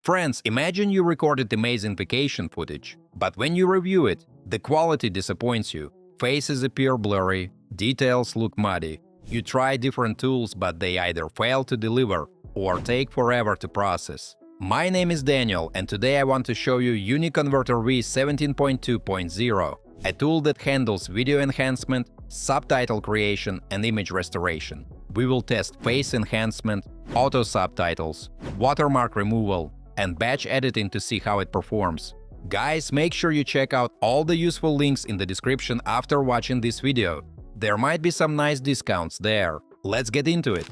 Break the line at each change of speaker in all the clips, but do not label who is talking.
Friends, imagine you recorded amazing vacation footage, but when you review it, the quality disappoints you. Faces appear blurry, details look muddy. You try different tools, but they either fail to deliver or take forever to process. My name is Daniel, and today I want to show you UniConverter V17.2.0, a tool that handles video enhancement, subtitle creation, and image restoration. We will test face enhancement, auto subtitles, watermark removal, and batch editing to see how it performs. Guys, make sure you check out all the useful links in the description after watching this video. There might be some nice discounts there. Let's get into it.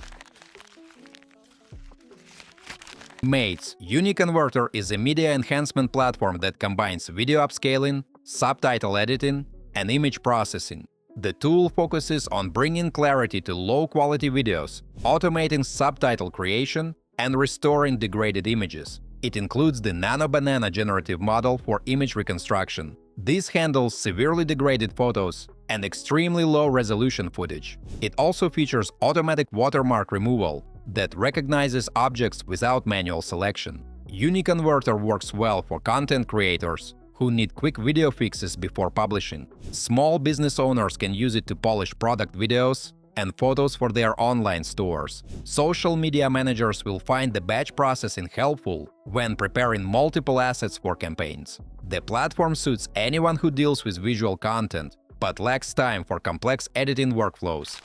Mates, UniConverter is a media enhancement platform that combines video upscaling, subtitle editing, and image processing. The tool focuses on bringing clarity to low-quality videos, automating subtitle creation, and restoring degraded images. It includes the Nano Banana generative model for image reconstruction. This handles severely degraded photos and extremely low-resolution footage. It also features automatic watermark removal that recognizes objects without manual selection. UniConverter works well for content creators who need quick video fixes before publishing. Small business owners can use it to polish product videos and photos for their online stores. Social media managers will find the batch processing helpful when preparing multiple assets for campaigns. The platform suits anyone who deals with visual content, but lacks time for complex editing workflows.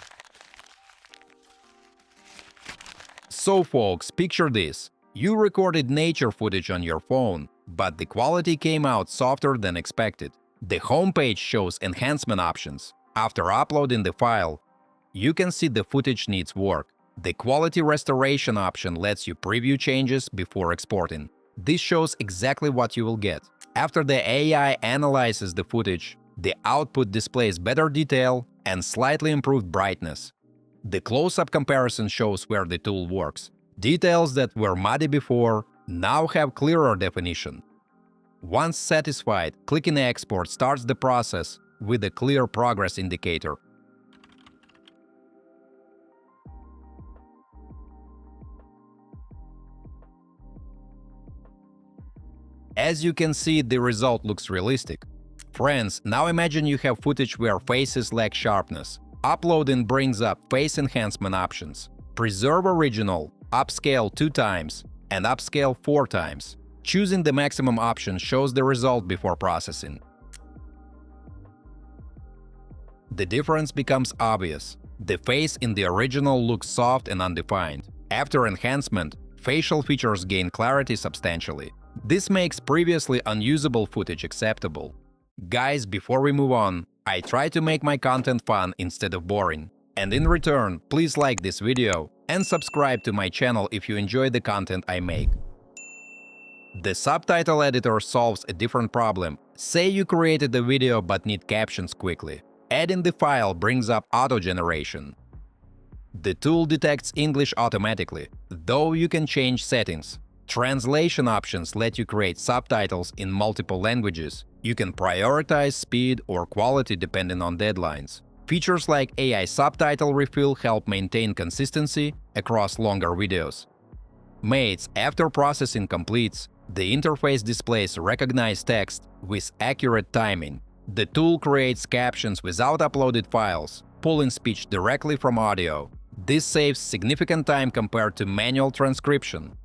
So folks, picture this. You recorded nature footage on your phone, but the quality came out softer than expected. The homepage shows enhancement options. After uploading the file, you can see the footage needs work. The quality restoration option lets you preview changes before exporting. This shows exactly what you will get. After the AI analyzes the footage, the output displays better detail and slightly improved brightness. The close-up comparison shows where the tool works. Details that were muddy before now have clearer definition. Once satisfied, clicking Export starts the process with a clear progress indicator. As you can see, the result looks realistic. Friends, now imagine you have footage where faces lack sharpness. Uploading brings up face enhancement options. Preserve original, upscale 2 times, and upscale 4 times. Choosing the maximum option shows the result before processing. The difference becomes obvious. The face in the original looks soft and undefined. After enhancement, facial features gain clarity substantially. This makes previously unusable footage acceptable. Guys, before we move on, I try to make my content fun instead of boring. And in return, please like this video and subscribe to my channel if you enjoy the content I make. The subtitle editor solves a different problem. Say you created a video but need captions quickly. Adding the file brings up auto-generation. The tool detects English automatically, though you can change settings. Translation options let you create subtitles in multiple languages. You can prioritize speed or quality depending on deadlines. Features like AI subtitle refill help maintain consistency across longer videos. Mates, after processing completes, the interface displays recognized text with accurate timing. The tool creates captions without uploaded files, pulling speech directly from audio. This saves significant time compared to manual transcription.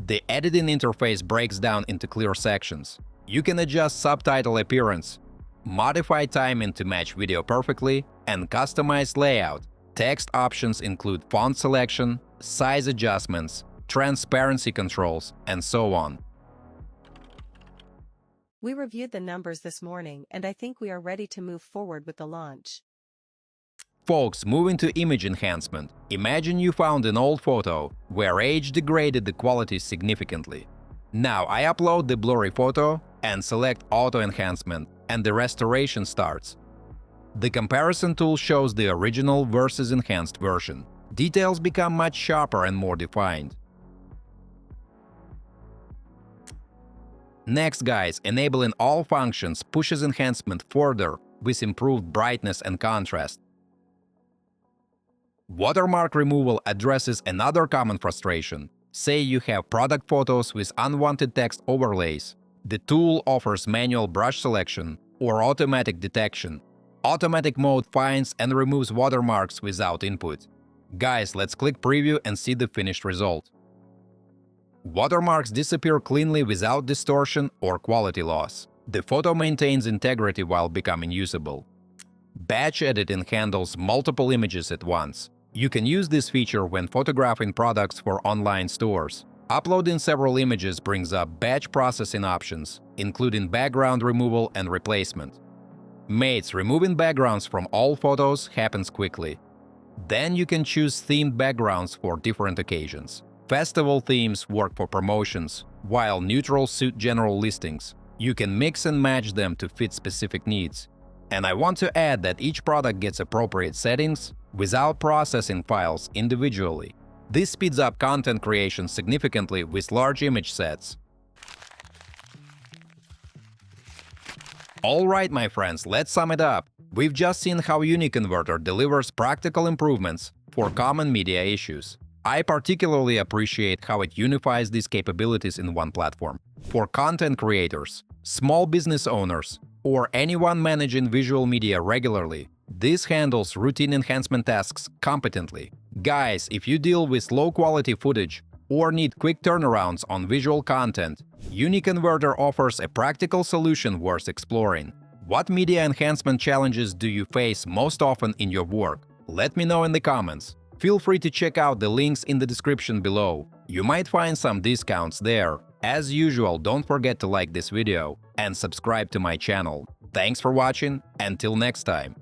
The editing interface breaks down into clear sections. You can adjust subtitle appearance, modify timing to match video perfectly, and customize layout. Text options include font selection, size adjustments, transparency controls, and so on.
We reviewed the numbers this morning, and I think we are ready to move forward with the launch.
Folks, moving to image enhancement. Imagine you found an old photo where age degraded the quality significantly. Now I upload the blurry photo and select auto enhancement, and the restoration starts. The comparison tool shows the original versus enhanced version. Details become much sharper and more defined. Next, guys, enabling all functions pushes enhancement further with improved brightness and contrast. Watermark removal addresses another common frustration. Say you have product photos with unwanted text overlays. The tool offers manual brush selection or automatic detection. Automatic mode finds and removes watermarks without input. Guys, let's click preview and see the finished result. Watermarks disappear cleanly without distortion or quality loss. The photo maintains integrity while becoming usable. Batch editing handles multiple images at once. You can use this feature when photographing products for online stores. Uploading several images brings up batch processing options, including background removal and replacement. Mates, removing backgrounds from all photos happens quickly. Then you can choose themed backgrounds for different occasions. Festival themes work for promotions, while neutrals suit general listings. You can mix and match them to fit specific needs. And I want to add that each product gets appropriate settings without processing files individually. This speeds up content creation significantly with large image sets. Alright, my friends, let's sum it up. We've just seen how UniConverter delivers practical improvements for common media issues. I particularly appreciate how it unifies these capabilities in one platform. For content creators, small business owners, or anyone managing visual media regularly, this handles routine enhancement tasks competently. Guys, if you deal with low-quality footage or need quick turnarounds on visual content, UniConverter offers a practical solution worth exploring. What media enhancement challenges do you face most often in your work? Let me know in the comments. Feel free to check out the links in the description below. You might find some discounts there. As usual, don't forget to like this video and subscribe to my channel. Thanks for watching. Until next time.